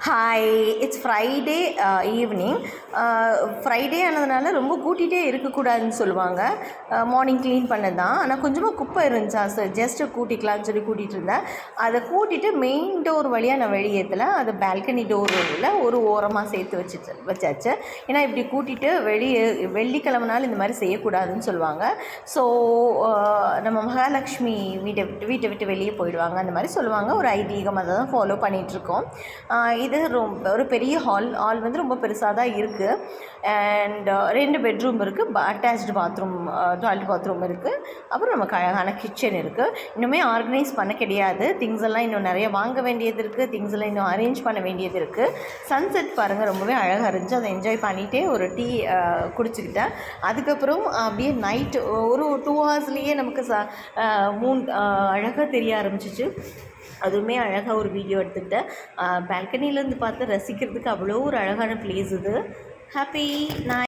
Hi, it's Friday evening. Friday ஆனதுனால ரொம்ப கூட்டிகிட்டே இருக்கக்கூடாதுன்னு சொல்லுவாங்க. மார்னிங் க்ளீன் பண்ணது தான். ஆனால் கொஞ்சமாக குப்பை இருந்துச்சா சார், ஜஸ்ட்டு கூட்டிக்கலான்னு சொல்லி கூட்டிகிட்டு இருந்தேன். அதை கூட்டிகிட்டு மெயின் டோர் வழியாக நான் வெளியேற்றலை, அது பால்கனி டோரில் ஒரு ஓரமாக சேர்த்து வச்சாச்சு. ஏன்னா இப்படி கூட்டிகிட்டு வெள்ளிக்கிழமைனாலும் இந்த மாதிரி செய்யக்கூடாதுன்னு சொல்லுவாங்க. ஸோ நம்ம மகாலட்சுமி வீட்டை விட்டு வெளியே போயிடுவாங்க அந்த மாதிரி சொல்லுவாங்க. ஒரு ஐதீகம், அதை தான் ஃபாலோ பண்ணிகிட்ருக்கோம். இது ரொம்ப ஒரு பெரிய ஹால் வந்து ரொம்ப பெருசாக தான் இருக்குது. அண்ட் 2 பெட்ரூம் இருக்குது, அட்டாச்டு பாத்ரூம், டாய்லெட் பாத்ரூம் இருக்குது. அப்புறம் நமக்கு அழகான கிச்சன் இருக்குது. இன்னுமே ஆர்கனைஸ் பண்ண கிடையாது. திங்ஸ் எல்லாம் இன்னும் நிறைய வாங்க வேண்டியது இருக்குது. திங்ஸ் எல்லாம் இன்னும் அரேஞ்ச் பண்ண வேண்டியது இருக்குது. சன்செட் பாருங்கள், ரொம்பவே அழகாக இருந்துச்சு. அதை என்ஜாய் பண்ணிகிட்டே ஒரு டீ குடிச்சிக்கிட்டேன். அதுக்கப்புறம் அப்படியே நைட்டு ஒரு 2 ஹவர்ஸ்லேயே நமக்கு மூன் அழகாக தெரிய ஆரம்பிச்சிச்சு. அதுவுமே அழகாக ஒரு வீடியோ எடுத்துக்கிட்டேன். பால்கனிலேருந்து பார்த்து ரசிக்கிறதுக்கு அவ்வளோ ஒரு அழகான ப்ளேஸ் இது. Happy night.